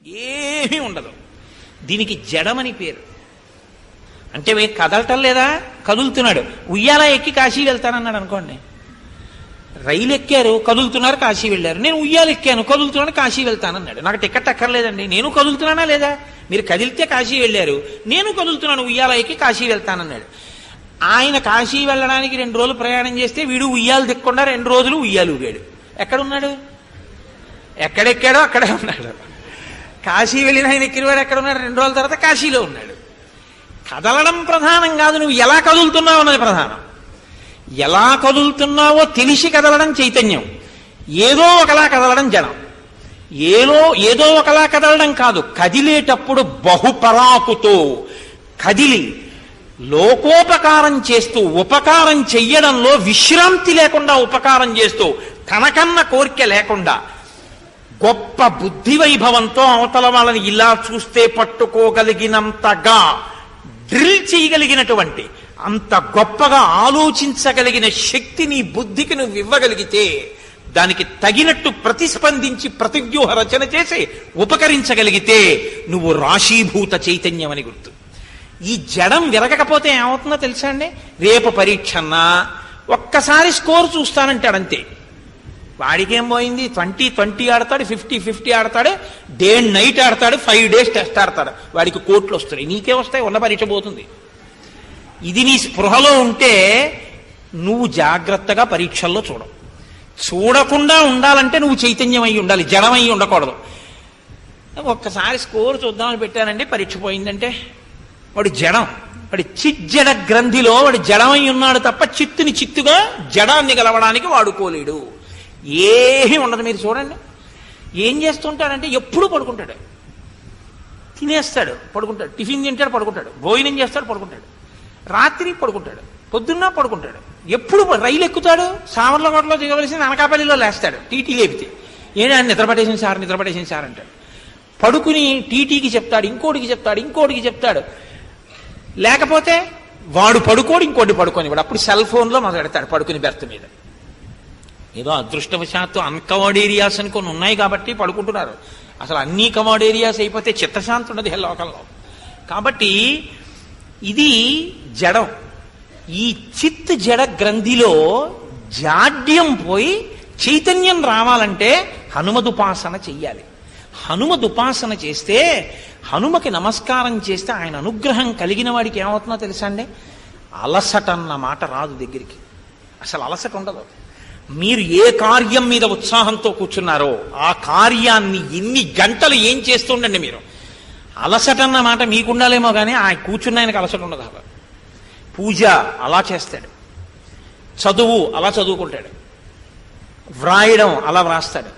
ఏమీ ఉండదు. దీనికి జడమని పేరు. అంటే మేము కదలటం లేదా, కదులుతున్నాడు. ఉయ్యాల ఎక్కి కాశీ వెళ్తానన్నాడు అనుకోండి. రైలు ఎక్కారు, కదులుతున్నారు, కాశీ వెళ్ళారు. నేను ఉయ్యాలు ఎక్కాను, కదులుతున్నాను, కాశీ వెళ్తానన్నాడు. నాకు టికెట్ అక్కర్లేదండి, నేను కదులుతున్నానా లేదా? మీరు కదిలితే కాశీ వెళ్ళారు, నేను కదులుతున్నాను, ఉయ్యాల ఎక్కి కాశీ వెళ్తానన్నాడు. ఆయన కాశీ వెళ్ళడానికి 2 రోజులు ప్రయాణం చేస్తే వీడు ఉయ్యాలు దిక్కుండా 2 రోజులు ఉయ్యాలు ఊగాడు. ఎక్కడున్నాడు? ఎక్కడెక్కాడో అక్కడే ఉన్నాడు. కాశీ వెళ్ళిన ఆయన ఎక్కినవాడు ఎక్కడున్నాడు? 2 రోజుల తర్వాత కాశీలో ఉన్నాడు. కదలడం ప్రధానం కాదు, నువ్వు ఎలా కదులుతున్నావు అన్నది ప్రధానం. ఎలా కదులుతున్నావో తెలిసి కదలడం చైతన్యం, ఏదో ఒకలా కదలడం జడం. ఏదో ఒకలా కదలడం కాదు, కదిలేటప్పుడు బహుపరాకుతో కదిలి లోకోపకారం చేస్తూ, ఉపకారం చెయ్యడంలో విశ్రాంతి లేకుండా ఉపకారం చేస్తూ, తనకన్న కోరిక లేకుండా గొప్ప బుద్ధి వైభవంతో అవతల వాళ్ళని ఇలా చూస్తే పట్టుకోగలిగినంతగా డ్రిల్ చేయగలిగినటువంటి, అంత గొప్పగా ఆలోచించగలిగిన శక్తి నీ బుద్ధికి నువ్వు ఇవ్వగలిగితే, దానికి తగినట్టు ప్రతిస్పందించి ప్రతివ్యూహ రచన చేసి ఉపకరించగలిగితే నువ్వు రాశీభూత చైతన్యం అని గుర్తు. ఈ జడం విరగకపోతే ఏమవుతుందో తెలుసా అండి? రేపు పరీక్షన్నా ఒక్కసారి స్కోర్ చూస్తానంటాడు అంతే. వాడికేం పోయింది? 20-20 ఆడతాడు, 50-50 ఆడతాడు, డే అండ్ నైట్ ఆడతాడు, 5 days టెస్ట్ ఆడతాడు. వాడికి కోట్లు వస్తాయి, నీకే వస్తాయి, ఉన్న పరీక్ష పోతుంది. ఇది నీ స్పృహలో ఉంటే నువ్వు జాగ్రత్తగా పరీక్షల్లో చూడవు. చూడకుండా ఉండాలంటే నువ్వు చైతన్యం అయి ఉండాలి, జడమై ఉండకూడదు. ఒక్కసారి స్కోర్ చూద్దామని పెట్టానండి, పరీక్ష పోయిందంటే వాడు జడం. వాడి చిజ్జడ గ్రంథిలో వాడు జడమై ఉన్నాడు తప్ప చిత్తుని చిత్తుగా జడాన్ని గలవడానికి వాడుకోలేడు. ఏమీ ఉండదు. మీరు చూడండి, ఏం చేస్తుంటాడంటే ఎప్పుడు పడుకుంటాడు, తినేస్తాడు పడుకుంటాడు, టిఫిన్ తింటాడు పడుకుంటాడు, భోజనం చేస్తాడు పడుకుంటాడు, రాత్రి పడుకుంటాడు, పొద్దున్న పడుకుంటాడు. ఎప్పుడు రైలు ఎక్కుతాడు, సామర్లకోటలో దిగవలసిన అనకాపల్లిలో లేస్తాడు, టీటీ లేపితే. ఏనా నిద్రపట్టేసిన సార్ అంటాడు. పడుకుని టీటీకి చెప్తాడు, ఇంకోటికి చెప్తాడు. లేకపోతే వాడు పడుకోడు, ఇంకోటి పడుకొని వాడు అప్పుడు సెల్ ఫోన్లో మొదలెడతాడు పడుకుని బెర్త్ మీద. ఏదో అదృష్టవశాత్తు అన్కవర్డ్ ఏరియాస్ అని కొన్ని ఉన్నాయి కాబట్టి పడుకుంటున్నారు. అసలు అన్ని కవర్డ్ ఏరియాస్ అయిపోతే చిత్తశాంతి ఉండదు ఈ లోకంలో. కాబట్టి ఇది జడం. ఈ చిత్ జడ గ్రంథిలో జాడ్యం పోయి చైతన్యం రావాలంటే హనుమదుపాసన చెయ్యాలి. హనుమదుపాసన చేస్తే, హనుమకి నమస్కారం చేస్తే, ఆయన అనుగ్రహం కలిగిన వాడికి ఏమవుతుందో తెలుసా అండి? అలసట అన్న మాట రాదు దగ్గరికి. అసలు అలసట ఉండదు. మీరు ఏ కార్యం మీద ఉత్సాహంతో కూర్చున్నారో ఆ కార్యాన్ని ఎన్ని గంటలు ఏం చేస్తుండండి మీరు. అలసట అన్న మాట మీకుండాలేమో కానీ ఆ కూర్చున్న ఆయనకు అలసట ఉండదు. అలా పూజ అలా చేస్తాడు, చదువు అలా చదువుకుంటాడు, వ్రాయడం అలా వ్రాస్తాడు,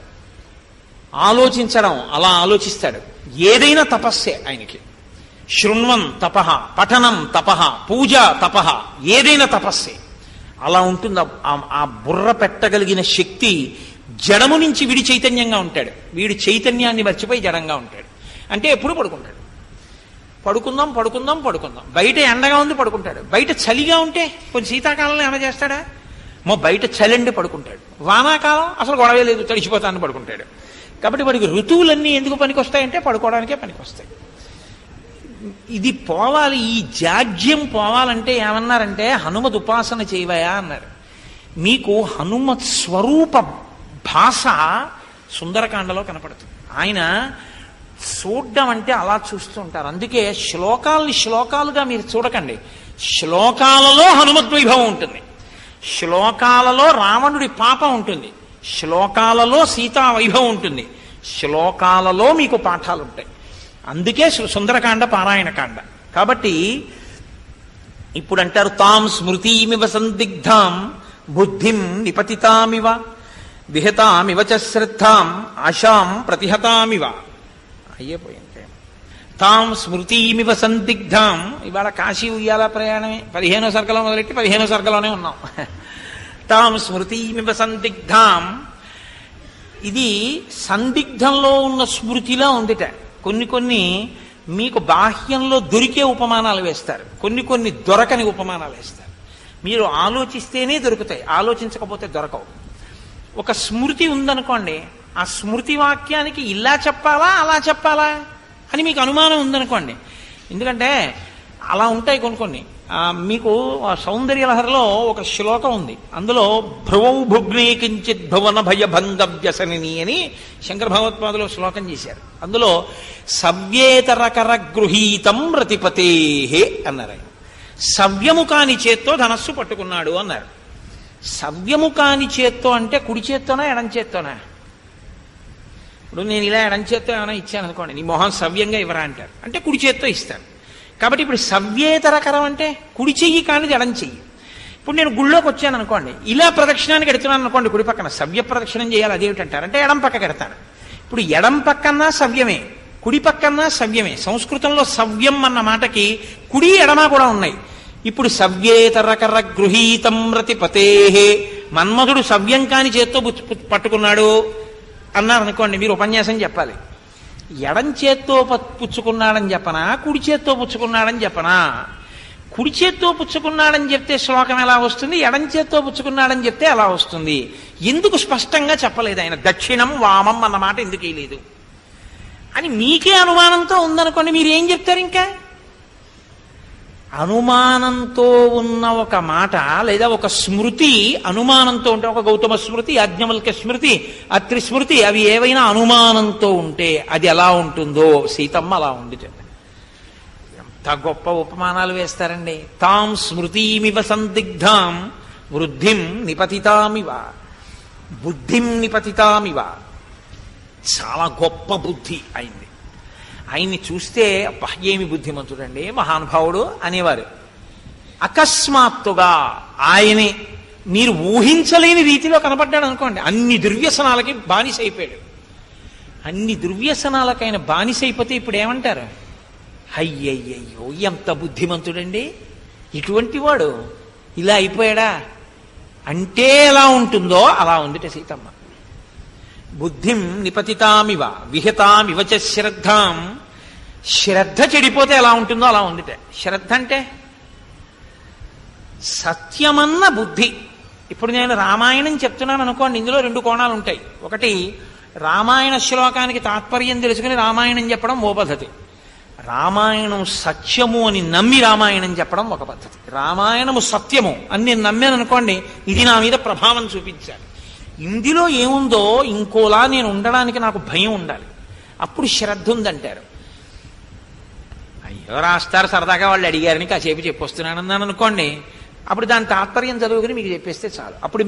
ఆలోచించడం అలా ఆలోచిస్తాడు. ఏదైనా తపస్సే ఆయనకి. శృణ్వం తపః, పఠనం తపః, పూజ తపః, ఏదైనా తపస్సే. అలా ఉంటుంది. ఆ బుర్ర పెట్టగలిగిన శక్తి జడము నుంచి వీడి చైతన్యంగా ఉంటాడు. వీడి చైతన్యాన్ని మర్చిపోయి జడంగా ఉంటాడు. అంటే ఎప్పుడు పడుకుంటాడు. పడుకుందాం. బయట ఎండగా ఉంది పడుకుంటాడు. బయట చలిగా ఉంటే కొంచెం శీతాకాలంలో ఏమైనా చేస్తాడా? బయట చలండి పడుకుంటాడు. వానాకాలం అసలు గొడవే లేదు, తడిచిపోతానని పడుకుంటాడు. కాబట్టి వాడికి ఋతువులన్నీ ఎందుకు పనికొస్తాయంటే పడుకోవడానికే పనికొస్తాయి. ఇది పోవాలి, ఈ జాడ్యం పోవాలంటే ఏమన్నారంటే హనుమద్ ఉపాసన చేయవయా అన్నారు. మీకు హనుమత్ స్వరూప భాష సుందరకాండలో కనపడుతుంది. ఆయన చూడడం అంటే అలా చూస్తూ ఉంటారు. అందుకే శ్లోకాలుగా మీరు చూడకండి. శ్లోకాలలో హనుమద్వైభవం ఉంటుంది, శ్లోకాలలో రావణుడి పాపం ఉంటుంది, శ్లోకాలలో సీతా వైభవం ఉంటుంది, శ్లోకాలలో మీకు పాఠాలు ఉంటాయి. అందుకే సుందరకాండ పారాయణకాండ. కాబట్టి ఇప్పుడు అంటారు తాం స్మృతిమివ సందిగ్ధాం బుద్ధిం నిపతితామివ విహతామివ చ శ్రద్ధాం ఆశాం ప్రతిహతామివ. అయ్యేపోయింది. తాం స్మృతిమివ సందిగ్ధాం. ఇవాళ కాశీ ఉయ్యాల ప్రయాణమే. 15వ సర్గలో మొదలెట్టి 15వ సర్గలోనే ఉన్నాం. తాం స్మృతిమివ సందిగ్ధాం. ఇది సందిగ్ధంలో ఉన్న స్మృతిలా ఉందిట. కొన్ని మీకు బాహ్యంలో దొరికే ఉపమానాలు వేస్తారు, కొన్ని దొరకని ఉపమానాలు వేస్తారు. మీరు ఆలోచిస్తేనే దొరుకుతాయి, ఆలోచించకపోతే దొరకవు. ఒక స్మృతి ఉందనుకోండి, ఆ స్మృతి వాక్యానికి ఇలా చెప్పాలా అలా చెప్పాలా అని మీకు అనుమానం ఉందనుకోండి. ఎందుకంటే అలా ఉంటాయి కొన్ని. మీకు సౌందర్యలహరిలో ఒక శ్లోకం ఉంది. అందులో భ్రువౌ భుగ్నే కించిత్ భువన భయభంగ వ్యసనిని అని శంకర భగవత్పాదులు శ్లోకం చేశారు. అందులో సవ్యేతరకర గృహీతం రతిపతేహే అన్నారు ఆయన. సవ్యము కాని చేత్తో ధనస్సు పట్టుకున్నాడు అన్నారు. సవ్యము కాని చేత్తో అంటే కుడి చేత్తోనా ఎడం చేత్తోనా? ఇప్పుడు నేను ఇలా ఎడం చేత్తో ఏమైనా ఇచ్చాను అనుకోండి, నీ మొహం సవ్యంగా ఇవ్వరా అంటారు, అంటే కుడి చేత్తో ఇస్తాను. కాబట్టి ఇప్పుడు సవ్యేతరకరం అంటే కుడి చెయ్యి కానిది ఎడం చెయ్యి. ఇప్పుడు నేను గుళ్ళోకి వచ్చాను అనుకోండి, ఇలా ప్రదక్షిణానికి ఎడుతున్నాను అనుకోండి, కుడి పక్కన సవ్య ప్రదక్షిణం చేయాలి, అదేమిటంటారు అంటే ఎడం పక్క ఎడతాను. ఇప్పుడు ఎడం పక్కన్నా సవ్యమే, కుడి పక్కన్నా సవ్యమే. సంస్కృతంలో సవ్యం అన్న మాటకి కుడి ఎడమ కూడా ఉన్నాయి. ఇప్పుడు సవ్యేతరకర గృహీతం రతిపతేహే, మన్మధుడు సవ్యం కాని చేత్తో పట్టుకున్నాడు అన్నారు అనుకోండి, మీరు ఉపన్యాసం చెప్పాలి. ఎడం చేత్తో పుచ్చుకున్నాడని చెప్పనా, కుడి చేత్తో పుచ్చుకున్నాడని చెప్పనా? కుడి చేత్తో పుచ్చుకున్నాడని చెప్తే శ్లోకం ఎలా వస్తుంది, ఎడం చేత్తో పుచ్చుకున్నాడని చెప్తే ఎలా వస్తుంది? ఎందుకు స్పష్టంగా చెప్పలేదు ఆయన? దక్షిణం వామం అన్న మాట ఎందుకు వేయలేదు అని మీకే అనుమానంతో ఉందనుకోండి, మీరు ఏం చెప్తారు? ఇంకా అనుమానంతో ఉన్న ఒక మాట లేదా ఒక స్మృతి అనుమానంతో ఉంటే, ఒక గౌతమ స్మృతి, యాజ్ఞవల్క్య స్మృతి, అత్రి స్మృతి, అవి ఏవైనా అనుమానంతో ఉంటే అది ఎలా ఉంటుందో సీతమ్మ అలా ఉంది. ఎంత గొప్ప ఉపమానాలు వేస్తారండి. తాం స్మృతిమివ సందిగ్ధాం వృద్ధిం నిపతితామివ బుద్ధిం నిపతితామివ. చాలా గొప్ప బుద్ధి అయింది. ఆయన్ని చూస్తే అబ్బా ఏమి బుద్ధిమంతుడండి, మహానుభావుడు అనేవారు. అకస్మాత్తుగా ఆయనే మీరు ఊహించలేని రీతిలో కనపడ్డాడు అనుకోండి, అన్ని దుర్వ్యసనాలకి బానిస అయిపోయాడు. అన్ని దుర్వ్యసనాలకైన బానిస అయిపోతే ఇప్పుడు ఏమంటారు? అయ్యయ్యో ఎంత బుద్ధిమంతుడండి, ఇటువంటి వాడు ఇలా అయిపోయాడా అంటే ఎలా ఉంటుందో అలా ఉందిట సీతమ్మ. బుద్ధిం నిపతితామివ విహితామివ చ శ్రద్ధాం. శ్రద్ధ చెడిపోతే ఎలా ఉంటుందో అలా ఉందిట. శ్రద్ధ అంటే సత్యమన్న బుద్ధి. ఇప్పుడు నేను రామాయణం చెప్తున్నాను అనుకోండి, ఇందులో రెండు కోణాలు ఉంటాయి. ఒకటి, రామాయణ శ్లోకానికి తాత్పర్యం తెలుసుకుని రామాయణం చెప్పడం ఓ పద్ధతి. రామాయణం సత్యము అని నమ్మి రామాయణం చెప్పడం ఒక పద్ధతి. రామాయణము సత్యము అని నేను నమ్మాను అనుకోండి, ఇది నా మీద ప్రభావం చూపించాలి. ఇందులో ఏముందో ఇంకోలా నేను ఉండడానికి నాకు భయం ఉండాలి, అప్పుడు శ్రద్ధ ఉందంటారు. అయ్యో రాస్తారు సరదాగా వాళ్ళు అడిగారని కాసేపు చెప్పొస్తున్నానన్నాను అనుకోండి, అప్పుడు దాని తాత్పర్యం చదువుకుని మీకు చెప్పేస్తే చాలు. అప్పుడు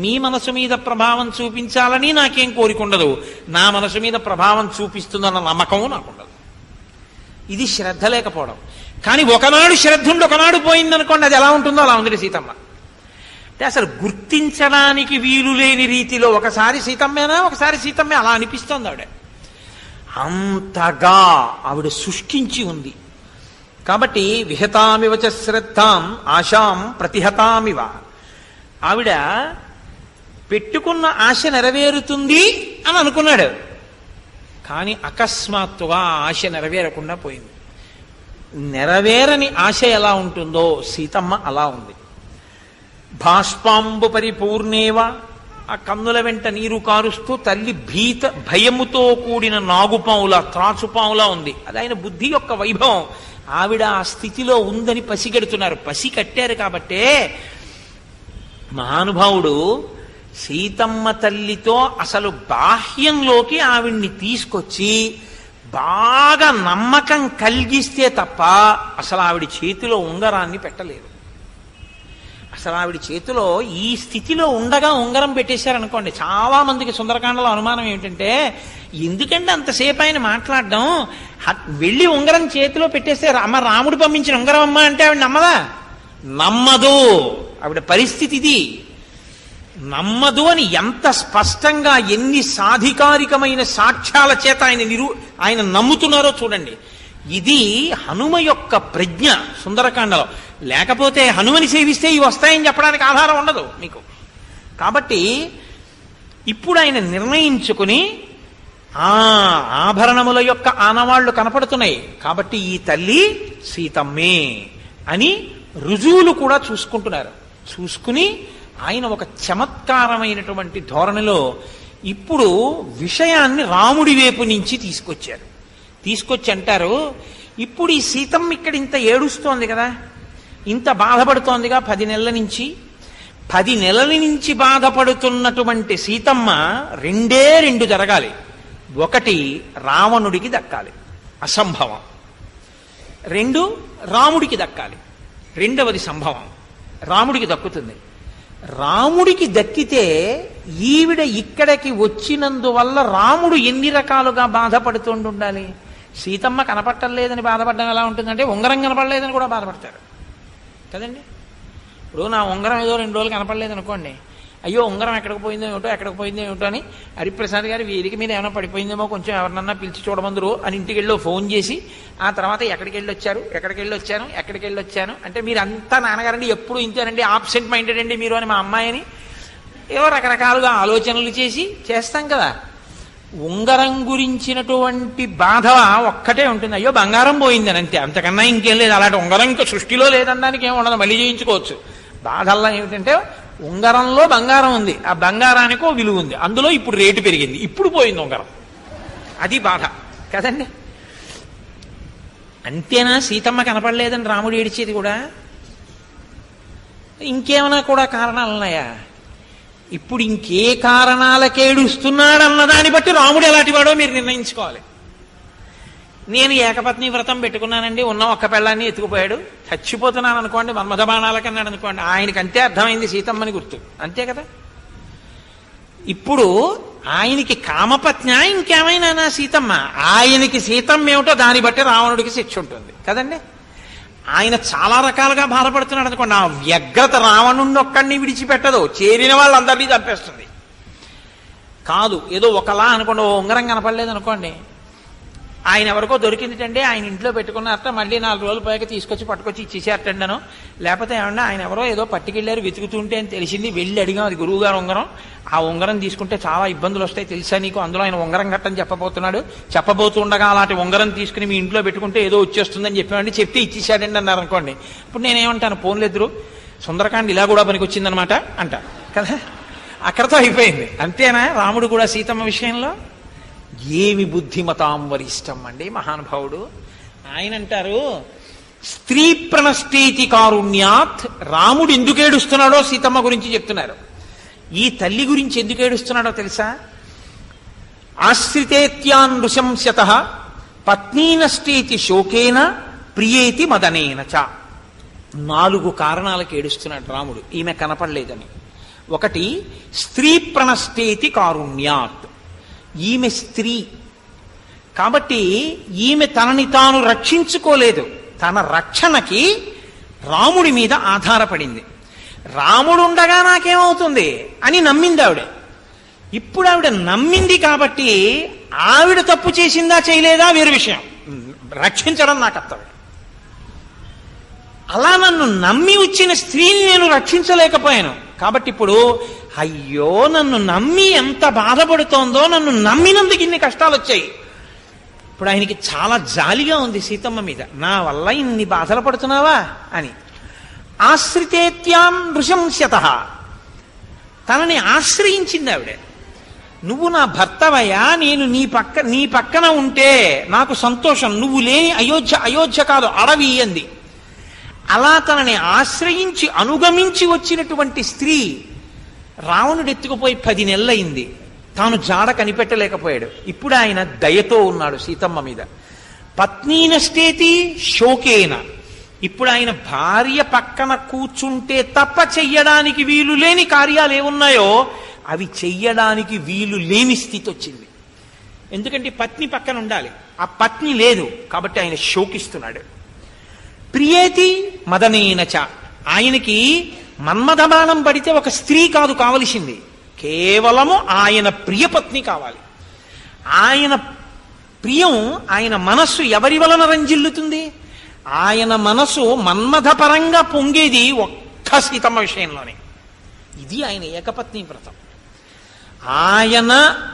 మీ మనసు మీద ప్రభావం చూపించాలని నాకేం కోరిక ఉండదు, నా మనసు మీద ప్రభావం చూపిస్తుందన్న నమ్మకము నాకుండదు. ఇది శ్రద్ధ లేకపోవడం. కానీ ఒకనాడు శ్రద్ధ ఉండి ఒకనాడు పోయిందనుకోండి, అది ఎలా ఉంటుందో అలా ఉంది సీతమ్మ. అంటే అసలు గుర్తించడానికి వీలు లేని రీతిలో ఒకసారి సీతమ్మేనా, ఒకసారి సీతమ్మే అలా అనిపిస్తోంది ఆవిడ. అంతగా ఆవిడ సృష్టించి ఉంది. కాబట్టి విహతామివ చ శ్రద్ధాం ఆశాం ప్రతిహతామివ. ఆవిడ పెట్టుకున్న ఆశ నెరవేరుతుంది అని అనుకున్నాడు, కానీ అకస్మాత్తుగా ఆశ నెరవేరకుండా పోయింది. నెరవేరని ఆశ ఎలా ఉంటుందో సీతమ్మ అలా ఉంది. భాష్పాంబు పరిపూర్ణేవ, ఆ కన్నుల వెంట నీరు కారుస్తూ తల్లి భయముతో కూడిన నాగుపావులా త్రాచుపావులా ఉంది. అది ఆయన బుద్ధి యొక్క వైభవం. ఆవిడ ఆ స్థితిలో ఉందని పసిగడుతున్నారు. పసి కట్టారు కాబట్టే మహానుభావుడు సీతమ్మ తల్లితో అసలు బాహ్యంలోకి ఆవిడ్ని తీసుకొచ్చి బాగా నమ్మకం కలిగిస్తే తప్ప అసలు ఆవిడ చేతిలో ఉంగరాన్ని పెట్టలేరు. అసలు ఆవిడ చేతిలో ఈ స్థితిలో ఉండగా ఉంగరం పెట్టేశారనుకోండి, చాలా మందికి సుందరకాండలో అనుమానం ఏమిటంటే, ఎందుకంటే అంతసేపు ఆయన మాట్లాడడం, వెళ్ళి ఉంగరం చేతిలో పెట్టేస్తే అమ్మ రాముడు పంపించిన ఉంగరం అమ్మ అంటే ఆవిడ నమ్మదా? నమ్మదు. ఆవిడ పరిస్థితి ఇది. నమ్మదు అని ఎంత స్పష్టంగా ఎన్ని సాధికారికమైన సాక్ష్యాల చేత ఆయన నమ్ముతున్నారో చూడండి. ఇది హనుమ యొక్క ప్రజ్ఞ సుందరకాండలో. లేకపోతే హనుమని సేవిస్తే ఇవి వస్తాయని చెప్పడానికి ఆధారం ఉండదు మీకు. కాబట్టి ఇప్పుడు ఆయన నిర్ణయించుకుని ఆభరణముల యొక్క ఆనవాళ్లు కనపడుతున్నాయి కాబట్టి ఈ తల్లి సీతమ్మే అని రుజువులు కూడా చూసుకుంటున్నారు. చూసుకుని ఆయన ఒక చమత్కారమైనటువంటి ధోరణిలో ఇప్పుడు విషయాన్ని రాముడి వైపు నుంచి తీసుకొచ్చారు. తీసుకొచ్చి అంటారు, ఇప్పుడు ఈ సీతమ్మ ఇక్కడ ఇంత ఏడుస్తోంది కదా, ఇంత బాధపడుతోందిగా 10 నెలల నుంచి. 10 నెలల నుంచి బాధపడుతున్నటువంటి సీతమ్మ రెండు జరగాలి. ఒకటి రావణుడికి దక్కాలి, అసంభవం. 2 రాముడికి దక్కాలి, రెండవది సంభవం. రాముడికి దక్కుతుంది. రాముడికి దక్కితే ఈవిడ ఇక్కడికి వచ్చినందువల్ల రాముడు ఎన్ని రకాలుగా బాధపడుతుండాలి. సీతమ్మ కనపట్టలేదని బాధపడడం ఎలా ఉంటుందంటే ఉంగరం కనపడలేదని కూడా బాధపడతారు కదండి. ఇప్పుడు నా ఉంగరం ఏదో 2 రోజులు కనపడలేదు అనుకోండి, అయ్యో ఉంగరం ఎక్కడికి పోయిందో ఏమిటో అని హరిప్రసాద్ గారి వీరికి మీద ఏమైనా పడిపోయిందేమో, కొంచెం ఎవరినన్నా పిలిచి చూడమందరు అని ఇంటికి వెళ్ళి ఫోన్ చేసి ఆ తర్వాత ఎక్కడికి వెళ్ళొచ్చాను అంటే మీరు అంతా నాన్నగారండి ఎప్పుడు ఇంతేనండి, ఆబ్సెంట్ మైండెడ్ అండి మీరు అని మా అమ్మాయిని ఏవో రకరకాలుగా ఆలోచనలు చేస్తాం కదా. ఉంగరం గురించినటువంటి బాధ ఒక్కటే ఉంటుంది, అయ్యో బంగారం పోయిందని, అంతే, అంతకన్నా ఇంకేం లేదు. అలాంటి ఉంగరం ఇంకా సృష్టిలో లేదనడానికి ఏమి ఉండదు, మళ్ళీ చేయించుకోవచ్చు. బాధల్లా ఏమిటంటే ఉంగరంలో బంగారం ఉంది, ఆ బంగారానికో విలువ ఉంది, అందులో ఇప్పుడు రేటు పెరిగింది, ఇప్పుడు పోయింది ఉంగరం, అది బాధ కదండి. అంతేనా సీతమ్మ కనపడలేదని రాముడు ఏడిచేది కూడా? ఇంకేమైనా కూడా కారణాలు ఉన్నాయా? ఇప్పుడు ఇంకే కారణాలకి ఏడుస్తున్నాడన్న దాన్ని బట్టి రాముడు ఎలాంటివాడో మీరు నిర్ణయించుకోవాలి. నేను ఏకపత్ని వ్రతం పెట్టుకున్నానండి, ఉన్న ఒక్క పెళ్ళాన్ని ఎత్తుకుపోయాడు, చచ్చిపోతున్నాను అనుకోండి, మన్మథ బాణాలకన్నాడు అనుకోండి, ఆయనకి అంతే అర్థమైంది సీతమ్మని గుర్తు, అంతే కదా. ఇప్పుడు ఆయనకి కామపత్ని ఇంకేమైనా సీతమ్మ, ఆయనకి సీతమ్మ ఏమిటో దాన్ని బట్టి రావణుడికి శిక్ష ఉంటుంది కదండి. ఆయన చాలా రకాలుగా బాధపడుతున్నాడు అనుకోండి, ఆ వ్యగ్రత రావణుణ్ణి ఒక్కడిని విడిచిపెట్టదు, చేరిన వాళ్ళందరినీ చంపేస్తుంది. కాదు ఏదో ఒకలా అనుకోండి, ఓ ఉంగరం కనపడలేదు అనుకోండి, ఆయన ఎవరికో దొరికిందిటండి, ఆయన ఇంట్లో పెట్టుకున్నారట, మళ్ళీ 4 రోజుల పైకి పట్టుకొచ్చి ఇచ్చేసేటండను, లేకపోతే ఏమన్నా ఆయన ఎవరో ఏదో పట్టుకెళ్ళారు వెతుకుతుంటే అని తెలిసింది, వెళ్ళి అడిగాం అది గురువు గారు ఉంగరం, ఆ ఉంగరం తీసుకుంటే చాలా ఇబ్బందులు వస్తాయి తెలుసా నీకు, అందులో ఆయన ఉంగరం కట్టని చెప్పబోతుండగా అలాంటి ఉంగరం తీసుకుని మీ ఇంట్లో పెట్టుకుంటే ఏదో వచ్చేస్తుందని చెప్పామండి, చెప్తే ఇచ్చేసాడండి అన్నారు అనుకోండి. ఇప్పుడు నేనేమంటాను, పోన్లెద్దరు సుందరకాండ ఇలా కూడా పనికొచ్చిందనమాట అంట కదా, అక్కడతో అయిపోయింది. అంతేనా రాముడు కూడా సీతమ్మ విషయంలో? ఏమి బుద్ధిమతాం వరిష్టం అండి మహానుభావుడు. ఆయన అంటారు, స్త్రీ ప్రణష్టేతి కారుణ్యాత్. రాముడు ఎందుకు ఏడుస్తున్నాడో సీతమ్మ గురించి చెప్తున్నారు. ఈ తల్లి గురించి ఎందుకు ఏడుస్తున్నాడో తెలుసా? ఆశ్రితేత్యాన్ నృశంస్యతః పత్నీనష్టేతి శోకేన ప్రియేతి మదనేన చ. 4 కారణాలకు ఏడుస్తున్నాడు రాముడు ఈమె కనపడలేదని. ఒకటి, స్త్రీ ప్రణష్టేతి కారుణ్యాత్. ఈమె స్త్రీ కాబట్టి ఈమె తనని తాను రక్షించుకోలేదు, తన రక్షణకి రాముడి మీద ఆధారపడింది. రాముడుండగా నాకేమవుతుంది అని నమ్మింది ఆవిడ. ఇప్పుడు ఆవిడ నమ్మింది కాబట్టి ఆవిడ తప్పు చేసిందా చేయలేదా వేరు విషయం, రక్షించడం నా కర్తవ్యం. అలా నన్ను నమ్మి వచ్చిన స్త్రీని నేను రక్షించలేకపోయాను కాబట్టి ఇప్పుడు అయ్యో నన్ను నమ్మి ఎంత బాధపడుతోందో, నన్ను నమ్మినందుకు ఇన్ని కష్టాలు వచ్చాయి. ఇప్పుడు ఆయనకి చాలా జాలిగా ఉంది సీతమ్మ మీద, నా వల్ల ఇన్ని బాధలు పడుతున్నావా అని. ఆశ్రితేత్యాం నృశంస్యతః, తనని ఆశ్రయించింది ఆవిడ. నువ్వు నా భర్తవయ్యా, నేను నీ పక్కన ఉంటే నాకు సంతోషం, నువ్వు లేని అయోధ్య కాదు అడవి అంది. అలా తనని ఆశ్రయించి అనుగమించి వచ్చినటువంటి స్త్రీ రావణుడు ఎత్తుకుపోయి 10 నెలలైంది, తాను జాడ కనిపెట్టలేకపోయాడు. ఇప్పుడు ఆయన దయతో ఉన్నాడు సీతమ్మ మీద. పత్నీనష్టేతి శోకేన, ఇప్పుడు ఆయన భార్య పక్కన కూర్చుంటే తప్ప చెయ్యడానికి వీలు లేని కార్యాలు ఏమున్నాయో అవి చెయ్యడానికి వీలు లేని స్థితి వచ్చింది. ఎందుకంటే పత్ని పక్కన ఉండాలి, ఆ పత్ని లేదు కాబట్టి ఆయన శోకిస్తున్నాడు. ప్రియేతి మదనేనచ, ఆయనకి మన్మథబాణం పడితే ఒక స్త్రీ కాదు కావలసింది, కేవలము ఆయన ప్రియపత్ని కావాలి. ఆయన ప్రియం, ఆయన మనస్సు ఎవరి వలన రంజిల్లుతుంది? ఆయన మనసు మన్మథపరంగా పొంగేది ఒక్క సీతమ్మ విషయంలోనే. ఇది ఆయన ఏకపత్ని వ్రతం. ఆయన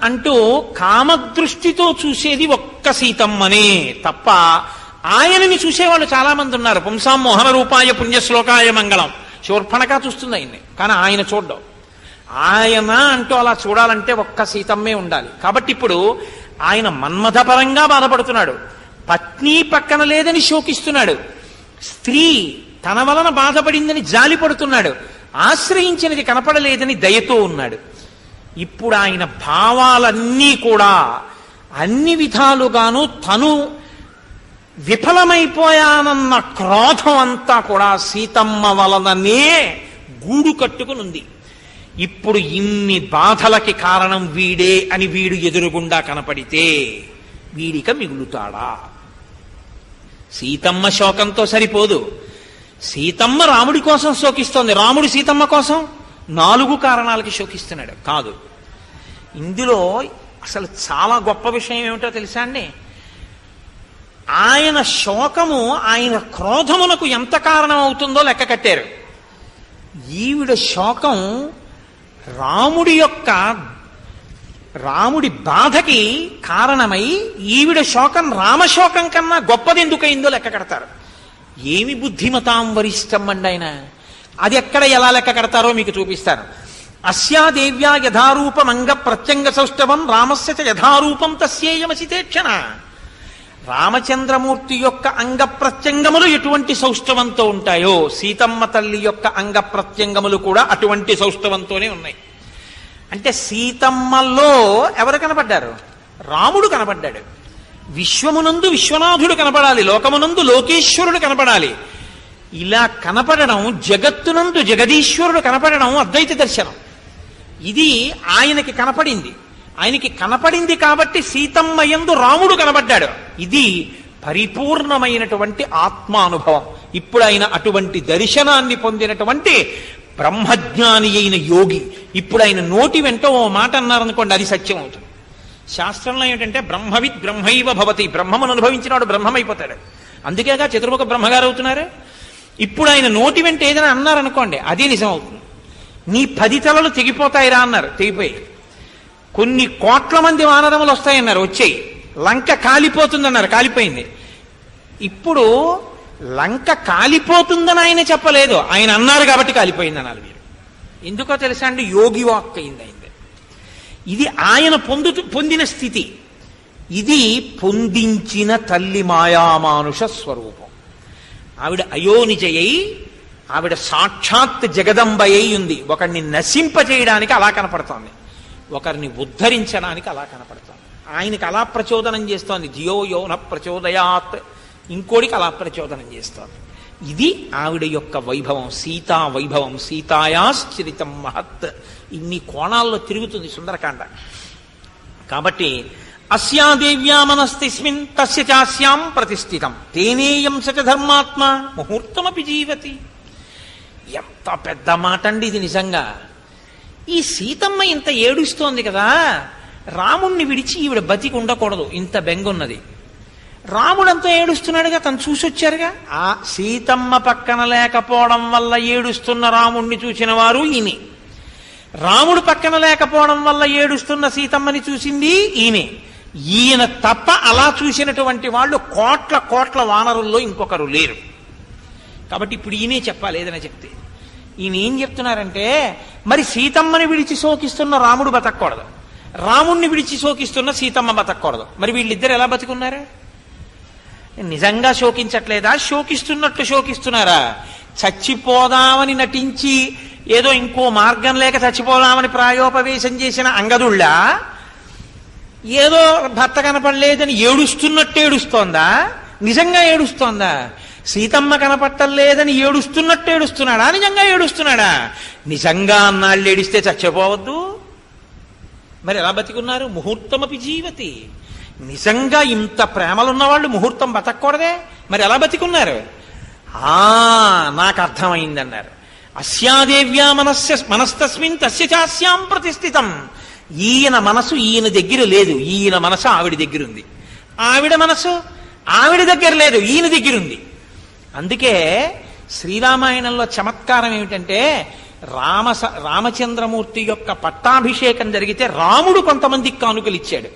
అంటూ కామదృష్టితో చూసేది ఒక్క సీతమ్మనే తప్ప ఆయనని చూసేవాళ్ళు చాలా మంది ఉన్నారు. పుంసాం మోహన రూపాయ పుణ్యశ్లోకాయ మంగళం, శూర్పణక చూస్తుంది ఆయన్ని, కానీ ఆయన చూడ్డం. ఆయన అంటూ అలా చూడాలంటే ఒక్క సీతమ్మే ఉండాలి. కాబట్టి ఇప్పుడు ఆయన మన్మథపరంగా బాధపడుతున్నాడు, పత్ని పక్కన లేదని శోకిస్తున్నాడు, స్త్రీ తన వలన బాధపడిందని జాలి పడుతున్నాడు, ఆశ్రయించినది కనపడలేదని దయతో ఉన్నాడు. ఇప్పుడు ఆయన భావాలన్నీ కూడా అన్ని విధాలుగాను తను విఫలమైపోయానన్న క్రోధం అంతా కూడా సీతమ్మ వలననే గూడు కట్టుకునుంది. ఇప్పుడు ఇన్ని బాధలకి కారణం వీడే అని వీడు ఎదురుగుండా కనపడితే వీడిక మిగులుతాడా? సీతమ్మ శోకంతో సరిపోదు, సీతమ్మ రాముడి కోసం శోకిస్తోంది, రాముడు సీతమ్మ కోసం 4 కారణాలకి శోకిస్తున్నాడు. కాదు, ఇందులో అసలు చాలా గొప్ప విషయం ఏమిటో తెలుసా అండి? ఆయన శోకము ఆయన క్రోధమునకు ఎంత కారణం అవుతుందో లెక్క కట్టారు. ఈవిడ శోకం రాముడి బాధకి కారణమై ఈవిడ శోకం రామశోకం కన్నా గొప్పది ఎందుకయిందో లెక్క కడతారు. ఏమి బుద్ధిమతాం వరిష్టం అండి ఆయన. అది ఎక్కడ ఎలా లెక్క కడతారో మీకు చూపిస్తాను. అస్యా దేవ్యా యథారూపం అంగ ప్రత్యంగ సౌష్ఠవం రామస్య చ యథారూపం తస్యేయమసితేక్షణ. రామచంద్రమూర్తి యొక్క అంగ ప్రత్యంగములు ఎటువంటి సౌష్ఠవంతో ఉంటాయో సీతమ్మ తల్లి యొక్క అంగ ప్రత్యంగములు కూడా అటువంటి సౌష్ఠవంతోనే ఉన్నాయి. అంటే సీతమ్మలో ఎవరు కనపడ్డారు? రాముడు కనపడ్డాడు. విశ్వమునందు విశ్వనాథుడు కనపడాలి, లోకమునందు లోకేశ్వరుడు కనపడాలి. ఇలా కనపడడం, జగత్తునందు జగదీశ్వరుడు కనపడడం అద్వైత దర్శనం. ఇది ఆయనకి కనపడింది. ఆయనకి కనపడింది కాబట్టి సీతమ్మ యందు రాముడు కనబడ్డాడు. ఇది పరిపూర్ణమైనటువంటి ఆత్మానుభవం. ఇప్పుడు ఆయన అటువంటి దర్శనాన్ని పొందినటువంటి బ్రహ్మజ్ఞాని అయిన యోగి. ఇప్పుడు ఆయన నోటి వెంట ఓ మాట అన్నారనుకోండి, అది సత్యం అవుతుంది. శాస్త్రంలో ఏమిటంటే బ్రహ్మవిద్ బ్రహ్మైవ భవతి, బ్రహ్మమును అనుభవించినాడు బ్రహ్మమైపోతాడు. అందుకేగా చతుర్ముఖ బ్రహ్మగారు అవుతున్నారు. ఇప్పుడు ఆయన నోటి వెంట ఏదైనా అన్నారనుకోండి, అది నిజం అవుతుంది. నీ 10 తలలు తెగిపోతాయిరా అన్నారు, తెగిపోయి. కొన్ని కోట్ల మంది వానరములు వస్తాయన్నారు, వచ్చాయి. లంక కాలిపోతుందన్నారు, కాలిపోయింది. ఇప్పుడు లంక కాలిపోతుందని ఆయన చెప్పలేదు, ఆయన అన్నారు కాబట్టి కాలిపోయింది అన్నారు మీరు. ఎందుకో తెలుసా అండి? యోగి వాక్ అయింది అయింది. ఇది ఆయన పొందిన స్థితి. ఇది పొందించిన తల్లి మాయామానుష స్వరూపం. ఆవిడ అయోనిజయై, ఆవిడ సాక్షాత్ జగదంబయ్యి ఉంది. ఒకరిని నశింపజేయడానికి అలా కనపడుతోంది, ఒకరిని ఉద్ధరించడానికి అలా కనపడుతోంది. ఆయనకి అలా ప్రచోదనం చేస్తోంది, ధియో యోన ప్రచోదయాత్, ఇంకోడికి అలా ప్రచోదనం చేస్తోంది. ఇది ఆవిడ యొక్క వైభవం, సీతా వైభవం. సీతాయాశ్చరితం మహత్. ఇన్ని కోణాల్లో తిరుగుతుంది సుందరకాండ. కాబట్టి అస్యాదేవ్యా మనస్తిస్మిన్ తస్య చాస్యాం ప్రతిష్ఠితం తేనేయం సచ ధర్మాత్మ ముహూర్తమపి జీవతి. ఎంత పెద్ద మాట అండి ఇది నిజంగా. ఈ సీతమ్మ ఇంత ఏడుస్తోంది కదా, రాముణ్ణి విడిచి ఈవిడ బతికి ఉండకూడదు, ఇంత బెంగున్నది. రాముడంతా ఏడుస్తున్నాడుగా, తను చూసొచ్చారుగా. ఆ సీతమ్మ పక్కన లేకపోవడం వల్ల ఏడుస్తున్న రాముణ్ణి చూసిన వారు ఈయనే, రాముడు పక్కన లేకపోవడం వల్ల ఏడుస్తున్న సీతమ్మని చూసింది ఈయనే. ఈయన తప్ప అలా చూసినటువంటి వాళ్ళు కోట్ల కోట్ల వానరుల్లో ఇంకొకరు లేరు. కాబట్టి ఇప్పుడు ఈయనే చెప్పాలి ఏదైనా చెప్తే. ఈయన ఏం చెప్తున్నారంటే, మరి సీతమ్మని విడిచి శోకిస్తున్న రాముడు బతకూడదు, రాముణ్ణి విడిచి శోకిస్తున్న సీతమ్మ బతకూడదు. మరి వీళ్ళిద్దరు ఎలా బతుకున్నారు? నిజంగా శోకించట్లేదా? శోకిస్తున్నట్లు శోకిస్తున్నారా? చచ్చిపోదామని నటించి ఏదో ఇంకో మార్గం లేక చచ్చిపోదామని ప్రాయోపవేశం చేసిన అంగదుళ్ళ ఏదో భర్త కనపడలేదని ఏడుస్తున్నట్టు ఏడుస్తోందా? నిజంగా ఏడుస్తోందా? సీతమ్మ కనపట్టలేదని ఏడుస్తున్నట్టు ఏడుస్తున్నాడా? నిజంగా ఏడుస్తున్నాడా? నిజంగా అన్నాళ్ళు ఏడిస్తే చచ్చిపోవద్దు, మరి ఎలా బతికున్నారు? ముహూర్తమపి జీవతి. నిజంగా ఇంత ప్రేమలున్న వాళ్ళు ముహూర్తం బతకూడదే, మరి ఎలా బతికున్నారు? నాకు అర్థమైందన్నారు. అస్యాదేవ్యా మనస్తస్మిన్ తస్య చాస్యాం ప్రతిష్ఠితం. ఈయన మనసు ఈయన దగ్గర లేదు, ఈయన మనసు ఆవిడ దగ్గర ఉంది. ఆవిడ మనసు ఆవిడ దగ్గర లేదు, ఈయన దగ్గర ఉంది. అందుకే శ్రీరామాయణంలో చమత్కారం ఏమిటంటే, రామచంద్రమూర్తి యొక్క పట్టాభిషేకం జరిగితే రాముడు కొంతమందికి కానుకలు ఇచ్చాడు,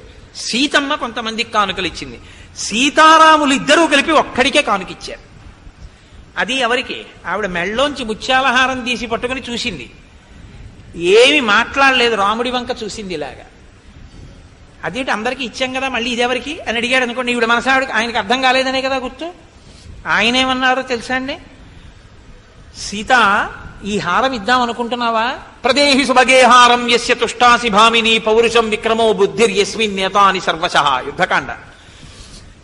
సీతమ్మ కొంతమందికి కానుకలు ఇచ్చింది. సీతారాములు ఇద్దరూ కలిపి ఒక్కడికే కానుకిచ్చారు. అది ఎవరికి? ఆవిడ మెళ్ళలోంచి ముత్యాలహారం తీసి పట్టుకుని చూసింది. ఏమి మాట్లాడలేదు, రాముడి వంక చూసింది ఇలాగా. అదేంటి అందరికీ ఇచ్చాం కదా మళ్ళీ ఇదెవరికి అని అడిగాడు అనుకోండి, ఈవిడ మనసావిడికి ఆయనకి అర్థం కాలేదనే కదా గుర్తు. ఆయన ఏమన్నారో తెలుసా అండి, సీత ఈ హారం ఇద్దాం అనుకుంటున్నావా? ప్రదేహి సుభగే హారం యస్య తుష్టాసి భామిని పౌరుషం విక్రమో బుద్ధిర్యస్మిన్ నేతాని సర్వశః. యుద్ధకాండ.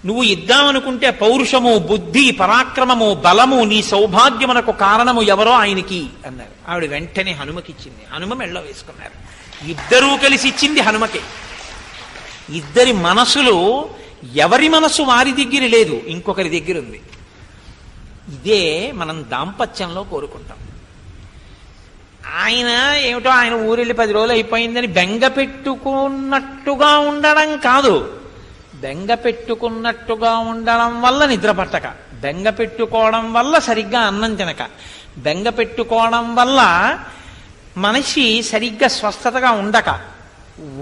నువ్వు ఇద్దామనుకుంటే పౌరుషము, బుద్ధి, పరాక్రమము, బలము, నీ సౌభాగ్యమునకు కారణము ఎవరో ఆయనకి అన్నారు. ఆవిడ వెంటనే హనుమకిచ్చింది. హనుమ మెళ్ళో వేసుకున్నారు. ఇద్దరూ కలిసి ఇచ్చింది హనుమకే. ఇద్దరి మనసులు, ఎవరి మనసు వారి దగ్గర లేదు, ఇంకొకరి దగ్గర ఉంది. ఇదే మనం దాంపత్యంలో కోరుకుంటాం. ఆయన ఏమిటో ఆయన ఊరెళ్ళి 10 రోజులు అయిపోయిందని బెంగ పెట్టుకున్నట్టుగా ఉండడం కాదు, బెంగ పెట్టుకున్నట్టుగా ఉండడం వల్ల నిద్ర పట్టక, బెంగ పెట్టుకోవడం వల్ల సరిగ్గా అన్నం తినక, బెంగ పెట్టుకోవడం వల్ల మనిషి సరిగ్గా స్వస్థతగా ఉండక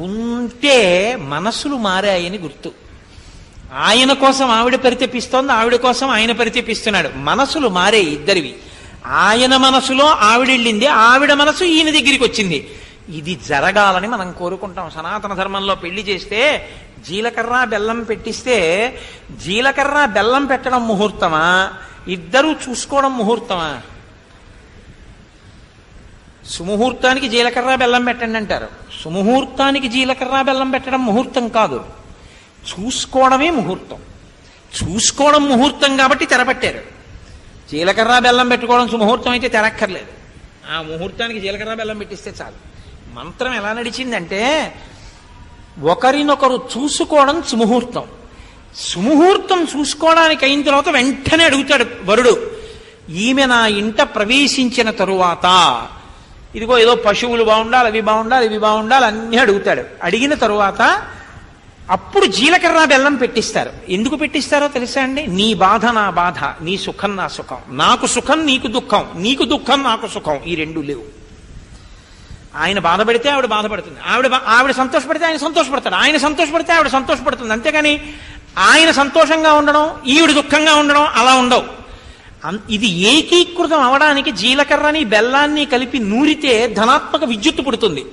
ఉంటే మనసులు మారాయని గుర్తు. ఆయన కోసం ఆవిడ పరితపిస్తోంది, ఆవిడ కోసం ఆయన పరితపిస్తున్నాడు. మనసులు మారే ఇద్దరివి. ఆయన మనసులో ఆవిడెళ్ళింది, ఆవిడ మనసు ఈయన దగ్గరికి వచ్చింది. ఇది జరగాలని మనం కోరుకుంటాం. సనాతన ధర్మంలో పెళ్లి చేస్తే జీలకర్ర బెల్లం పెట్టిస్తే జీలకర్ర బెల్లం పెట్టడం ముహూర్తమా, ఇద్దరూ చూసుకోవడం ముహూర్తమా? సుముహూర్తానికి జీలకర్ర బెల్లం పెట్టండి అంటారు. సుముహూర్తానికి జీలకర్ర బెల్లం పెట్టడం ముహూర్తం కాదు, చూసుకోవడమే ముహూర్తం. చూసుకోవడం ముహూర్తం కాబట్టి తెరపట్టారు. జీలకర్ర బెల్లం పెట్టుకోవడం సుముహూర్తం అయితే తెరక్కర్లేదు. ఆ ముహూర్తానికి జీలకర్ర బెల్లం పెట్టిస్తే చాలు. మంత్రం ఎలా నడిచిందంటే, ఒకరినొకరు చూసుకోవడం సుముహూర్తం. సుముహూర్తం చూసుకోవడానికి అయిన తర్వాత వెంటనే అడుగుతాడు వరుడు, ఈమె నా ఇంట ప్రవేశించిన తరువాత ఇదిగో ఏదో పశువులు బాగుండాలి, అవి బాగుండాలి, ఇవి బాగుండాలి అన్నీ అడుగుతాడు. అడిగిన తరువాత అప్పుడు జీలకర్ర బెల్లం పెట్టిస్తారు. ఎందుకు పెట్టిస్తారో తెలుసా అండి? నీ బాధ నా బాధ, నీ సుఖం నా సుఖం, నాకు సుఖం నీకు దుఃఖం, నీకు దుఃఖం నాకు సుఖం, ఈ రెండు లేవు. ఆయన బాధపడితే ఆవిడ బాధపడుతుంది, ఆవిడ సంతోషపడితే ఆయన సంతోషపడతాడు, ఆయన సంతోషపడితే ఆవిడ సంతోషపడుతుంది. అంతేగాని ఆయన సంతోషంగా ఉండడం ఈవిడ దుఃఖంగా ఉండడం అలా ఉండవు. ఇది ఏకీకృతం అవడానికి జీలకర్రని బెల్లాన్ని కలిపి నూరితే ధనాత్మక విద్యుత్తు పుడుతుంది.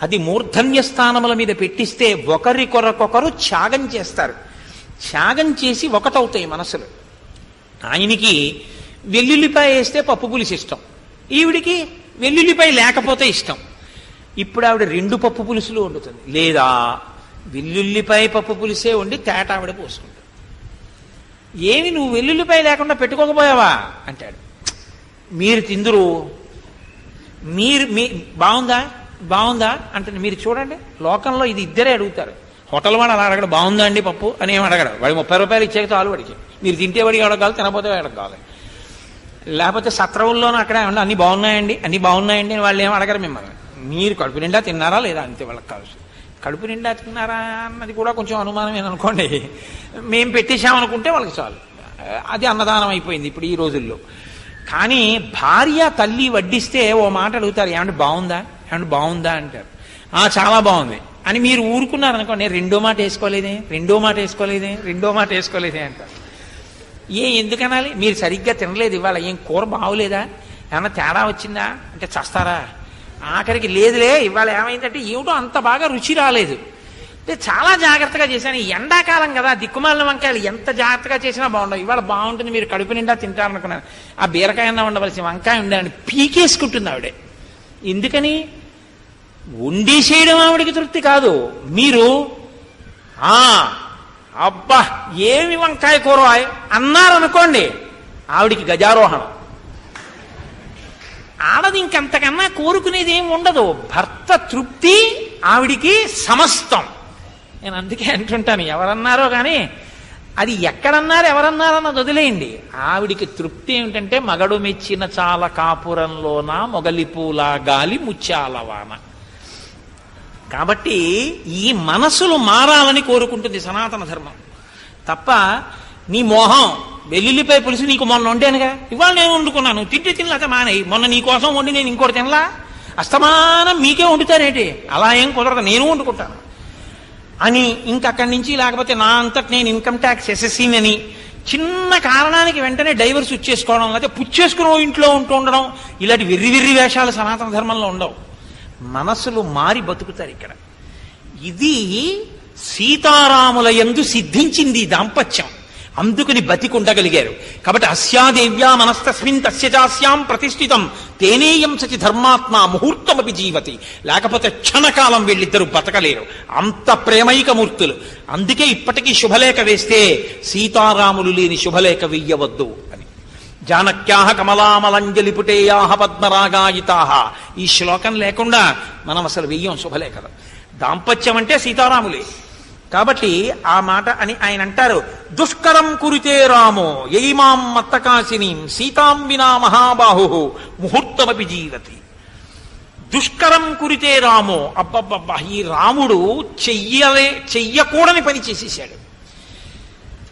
అది మూర్ధన్య స్థానముల మీద పెట్టిస్తే ఒకరి కొరకొకరు త్యాగం చేస్తారు. త్యాగం చేసి ఒకటవుతాయి మనసులు. ఆయనకి వెల్లుల్లిపాయ వేస్తే పప్పు పులుసు ఇష్టం, ఈవిడికి వెల్లుల్లిపాయ లేకపోతే ఇష్టం. ఇప్పుడు ఆవిడ 2 పప్పు పులుసులు వండుతుంది, లేదా వెల్లుల్లిపాయ పప్పు పులుసే వండి తేట ఆవిడ పోసుకుంటుంది. ఏమి నువ్వు వెల్లుల్లిపాయ లేకుండా పెట్టుకోకపోయావా అంటాడు. మీరు తిందురు, మీ బాగుందా బాగుందా అంటే మీరు చూడండి, లోకంలో ఇది ఇద్దరే అడుగుతారు. హోటల్ వాడు అలా అడగడు, బాగుందా అండి పప్పు అని ఏమి అడగడు. వాడు 30 రూపాయలు ఇచ్చేకి చాలు వాడికి. మీరు తింటే వాడికి అడగాలి, తినపోతే అడగాలి. లేకపోతే సత్రవుల్లోనూ అక్కడే ఉండి అన్ని బాగున్నాయండి, అన్ని బాగున్నాయండి అని వాళ్ళు ఏమి అడగరు మిమ్మల్ని. మీరు కడుపు నిండా తిన్నారా లేదా అంతే వాళ్ళకి కావచ్చు. కడుపు నిండా తిన్నారా అన్నది కూడా కొంచెం అనుమానమేననుకోండి. మేము పెట్టేశామనుకుంటే వాళ్ళకి చాలు, అది అన్నదానం అయిపోయింది ఇప్పుడు ఈ రోజుల్లో. కానీ భార్య తల్లి వడ్డిస్తే ఓ మాట అడుగుతారు, ఏమంటే బాగుందా, ఏమంటే బాగుందా అంటారు. చాలా బాగుంది అని మీరు ఊరుకున్నారనుకోండి, రెండో మాట వేసుకోలేదే, రెండో మాట వేసుకోలేదే, రెండో మాట వేసుకోలేదే అంటారు. ఎందుకనాలి? మీరు సరిగ్గా తినలేదు ఇవాళ, ఏం కూర బాగులేదా, ఏమన్నా తేడా వచ్చిందా అంటే చస్తారా. ఆఖరికి లేదులే ఇవాళ ఏమైందంటే ఏమిటో అంత బాగా రుచి రాలేదు, అంటే చాలా జాగ్రత్తగా చేశాను, ఎండాకాలం కదా దిక్కుమాలిన వంకాయలు ఎంత జాగ్రత్తగా చేసినా బాగుండవు, ఇవాళ బాగుంటుంది మీరు కడుపు నిండా తింటారనుకున్నాను, ఆ బీరకాయ అన్నా ఉండవలసిన వంకాయ ఉండాలని పీకేసుకుంటుంది ఆవిడే. ఎందుకని? వండేసేయడం ఆవిడికి తృప్తి కాదు. మీరు అబ్బా ఏమి వంకాయ కూర అన్నారనుకోండి, ఆవిడికి గజారోహణం. ఆడది ఇంకంతకన్నా కోరుకునేది ఏమి ఉండదు. భర్త తృప్తి ఆవిడికి సమస్తం. నేను అందుకే అంటుంటాను, ఎవరన్నారో కానీ అది ఎక్కడన్నారు ఎవరన్నారన్నది వదిలేయండి. ఆవిడికి తృప్తి ఏమిటంటే మగడు మెచ్చిన చాల కాపురంలోన మొగలిపూలా గాలి ముత్యాలవాన. కాబట్టి ఈ మనసులు మారాలని కోరుకుంటుంది సనాతన ధర్మం తప్ప, నీ మోహం వెల్లుల్లిపాయ పులుసు నీకు మొన్న వండానుగా ఇవాళ నేను వండుకున్నాను, తింటే తినలేక మానేయి, మొన్న నీ కోసం వండి నేను ఇంకోటి తినలా, అస్తమానం మీకే వండుతానేటి, అలా ఏం కుదరదు, నేను వండుకుంటాను అని ఇంకక్కడి నుంచి, లేకపోతే నా అంతటి నేను ఇన్కమ్ ట్యాక్స్ ఎస్ఎస్సీని చిన్న కారణానికి వెంటనే డైవర్స్ ఇచ్చేసుకోవడం, లేకపోతే పుచ్చేసుకుని ఇంట్లో ఉంటూ ఉండడం, ఇలాంటి వెర్రి వెర్రి వేషాలు సనాతన ధర్మంలో ఉండవు. మనసులు మారి బతుకుతారు ఇక్కడ. ఇది సీతారాముల యందు సిద్ధించింది దాంపత్యం. అందుకుని బతికుండగలిగారు. కాబట్టి అస్యాదేవ్యా మనస్తస్మిన్ తస్యచాస్యాం ప్రతిష్ఠితం తేనేయం సచి ధర్మాత్మ ముహూర్తమపి జీవతి. లేకపోతే క్షణకాలం వీళ్ళిద్దరూ బతకలేరు. అంత ప్రేమైకమూర్తులు. అందుకే ఇప్పటికీ శుభలేఖ వేస్తే సీతారాములు లేని శుభలేఖ వెయ్యవద్దు అని. జానక్యాహ కమలామలంజలిపుటేయాహ పద్మరాగాయితాహ. ఈ శ్లోకం లేకుండా మనం అసలు వెయ్యం శుభలేఖలు. దాంపత్యం అంటే సీతారాములే. కాబట్టి ఆ మాట అని ఆయన అంటారు, దుష్కరం కురితే రామో యయిమాం మత్తకాశినీం సీతాం వినా మహాబాహు ముహూర్తమపి జీవతి. దుష్కరం కురితే రామో, అబ్బబ్బబ్బా, ఈ రాముడు చెయ్యకూడని పని చేసేశాడు,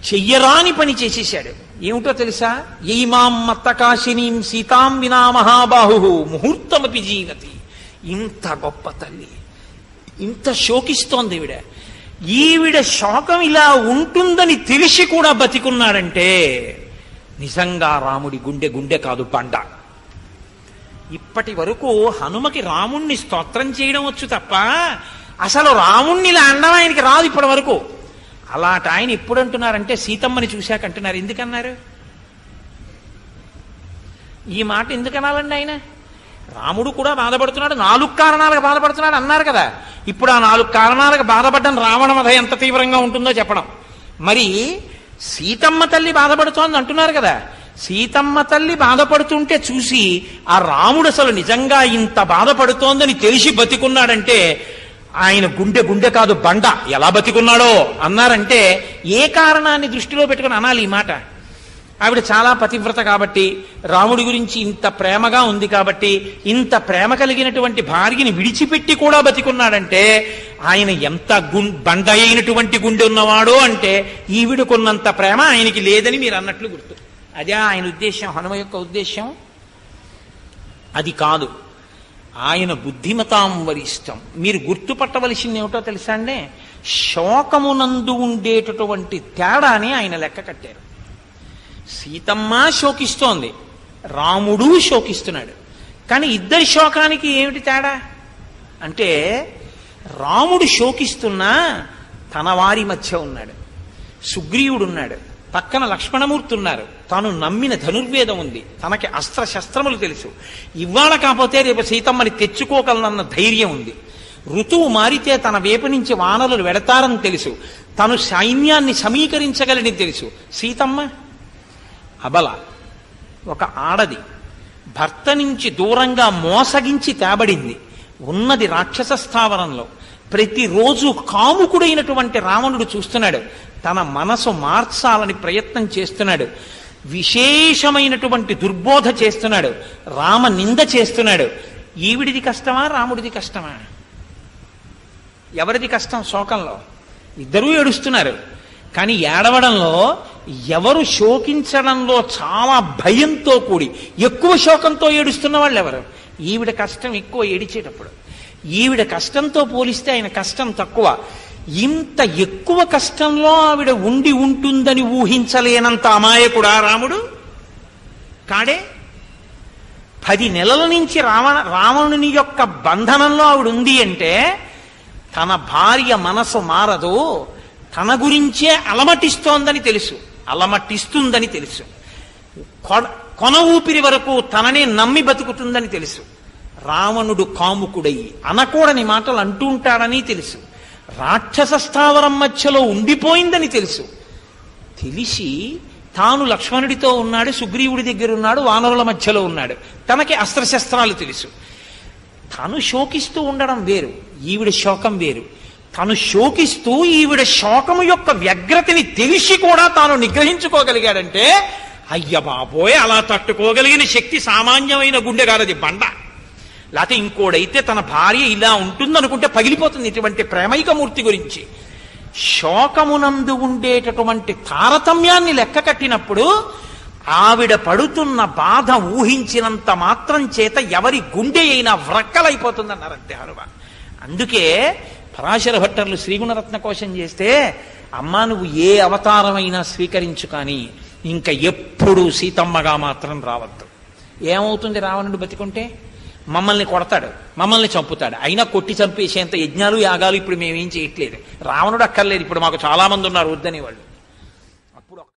చెయ్యరాని పని చేసేశాడు. ఏమిటో తెలుసా? యయిమాం మత్తకాశినీం సీతాం వినా మహాబాహు ముహూర్తమపి జీవతి. ఇంత గొప్ప తల్లి, ఇంత శోకిస్తోంది ఈవిడ. ఈవిడ శోకం ఇలా ఉంటుందని తెలిసి కూడా బతికున్నాడంటే నిజంగా రాముడి గుండె కాదు, బండ. ఇప్పటి వరకు హనుమకి రాముణ్ణి స్తోత్రం చేయడం వచ్చు తప్ప అసలు రాముణ్ణి ఇలా అనడం ఆయనకి రాదు ఇప్పటి వరకు. అలాంటి ఆయన ఎప్పుడు అంటున్నారంటే సీతమ్మని చూశాక అంటున్నారు. ఎందుకన్నారు ఈ మాట? ఎందుకనాలండి? ఆయన రాముడు కూడా బాధపడుతున్నాడు, 4 కారణాలకు బాధపడుతున్నాడు అన్నారు కదా. ఇప్పుడు ఆ 4 కారణాలకు బాధపడ్డం రావణ వధ ఎంత తీవ్రంగా ఉంటుందో చెప్పడం. మరి సీతమ్మ తల్లి బాధపడుతోంది అంటున్నారు కదా. సీతమ్మ తల్లి బాధపడుతుంటే చూసి ఆ రాముడు అసలు నిజంగా ఇంత బాధపడుతోందని తెలిసి బతికున్నాడంటే ఆయన గుండె కాదు, బండ. ఎలా బతికున్నాడో అన్నారంటే ఏ కారణాన్ని దృష్టిలో పెట్టుకుని అనాలి ఈ మాట? ఆవిడ చాలా పతివ్రత కాబట్టి, రాముడి గురించి ఇంత ప్రేమగా ఉంది కాబట్టి, ఇంత ప్రేమ కలిగినటువంటి భార్యని విడిచిపెట్టి కూడా బతికున్నాడంటే ఆయన ఎంత బండ అయినటువంటి గుండె ఉన్నవాడో అంటే ఈవిడకున్నంత ప్రేమ ఆయనకి లేదని మీరు అన్నట్లు గుర్తు. అదే ఆయన ఉద్దేశం, హనుమ యొక్క ఉద్దేశం అది కాదు. ఆయన బుద్ధిమతాం వరిష్టం. మీరు గుర్తుపట్టవలసింది ఏమిటో తెలుసా అండి? శోకమునందు ఉండేటటువంటి తేడాని ఆయన లెక్క కట్టారు. సీతమ్మ శోకిస్తోంది, రాముడు శోకిస్తున్నాడు. కానీ ఇద్దరి శోకానికి ఏమిటి తేడా అంటే, రాముడు శోకిస్తున్నా తన వారి మధ్య ఉన్నాడు, సుగ్రీవుడున్నాడు, పక్కన లక్ష్మణమూర్తి ఉన్నారు, తాను నమ్మిన ధనుర్వేదం ఉంది, తనకి అస్త్రశస్త్రములు తెలుసు, ఇవాళ కాకపోతే రేపు సీతమ్మని తెచ్చుకోగలనన్న ధైర్యం ఉంది, ఋతువు మారితే తన వైపు నుంచి వానరులు వెడతారని తెలుసు, తను సైన్యాన్ని సమీకరించగలని తెలుసు. సీతమ్మ అబల, ఒక ఆడది, భర్త నుంచి దూరంగా మోసగించి తేబడింది, ఉన్నది రాక్షస స్థావరంలో. ప్రతిరోజు కాముకుడైనటువంటి రావణుడు చూస్తున్నాడు, తన మనసు మార్చాలని ప్రయత్నం చేస్తున్నాడు, విశేషమైనటువంటి దుర్బోధ చేస్తున్నాడు, రామ నింద చేస్తున్నాడు. ఈవిడిది కష్టమా, రాముడిది కష్టమా? ఎవరిది కష్టం? శోకంలో ఇద్దరూ ఏడుస్తున్నారు. కానీ ఏడవడంలో ఎవరు శోకించడంలో చాలా భయంతో కూడి ఎక్కువ శోకంతో ఏడుస్తున్న వాళ్ళు ఎవరు? ఈవిడ కష్టం ఎక్కువ ఏడిచేటప్పుడు. ఈవిడ కష్టంతో పోలిస్తే ఆయన కష్టం తక్కువ. ఇంత ఎక్కువ కష్టంలో ఆవిడ ఉండి ఉంటుందని ఊహించలేనంత అమాయకుడా రాముడు కాడే. 10 నెలల నుంచి రావణుని యొక్క బంధనంలో ఆవిడ ఉంది అంటే తన భార్య మనసు మారదు, తన గురించే అలమటిస్తోందని తెలుసు, అలమటిస్తుందని తెలుసు, కొన ఊపిరి వరకు తననే నమ్మి బతుకుతుందని తెలుసు. రావణుడు కాముకుడయి అనకూడని మాటలు అంటూ ఉంటాడని తెలుసు, రాక్షస స్థావరం మధ్యలో ఉండిపోయిందని తెలుసు. తెలిసి తాను లక్ష్మణుడితో ఉన్నాడు, సుగ్రీవుడి దగ్గర ఉన్నాడు, వానరుల మధ్యలో ఉన్నాడు, తనకి అస్త్రశస్త్రాలు తెలుసు. తను శోకిస్తూ ఉండడం వేరు, ఈవిడ శోకం వేరు. తను శోకిస్తూ ఈవిడ శోకము యొక్క వ్యగ్రతని తెలిసి కూడా తాను నిగ్రహించుకోగలిగాడంటే అయ్య బాబోయ్, అలా తట్టుకోగలిగిన శక్తి సామాన్యమైన గుండె కాదది, బండ. లేకపోతే ఇంకోడైతే తన భార్య ఇలా ఉంటుందనుకుంటే పగిలిపోతుంది. ఇటువంటి ప్రేమైకమూర్తి గురించి శోకమునందు ఉండేటటువంటి తారతమ్యాన్ని లెక్క కట్టినప్పుడు ఆవిడ పడుతున్న బాధ ఊహించినంత మాత్రం చేత ఎవరి గుండె అయినా వ్రక్కలైపోతుందన్నారంతే హనుమ. అందుకే పరాశర భట్టర్లు శ్రీగుణరత్న కోశం చేస్తే, అమ్మా నువ్వు ఏ అవతారమైనా స్వీకరించు కానీ ఇంకా ఎప్పుడూ సీతమ్మగా మాత్రం రావద్దు. ఏమవుతుంది రావణుడు బతికుంటే? మమ్మల్ని కొడతాడు, మమ్మల్ని చంపుతాడు, అయినా కొట్టి చంపేసేంత యజ్ఞాలు యాగాలు ఇప్పుడు మేమేం చేయట్లేదు. రావణుడు అక్కర్లేదు, ఇప్పుడు మాకు చాలా మంది ఉన్నారు వద్దని వాళ్ళు.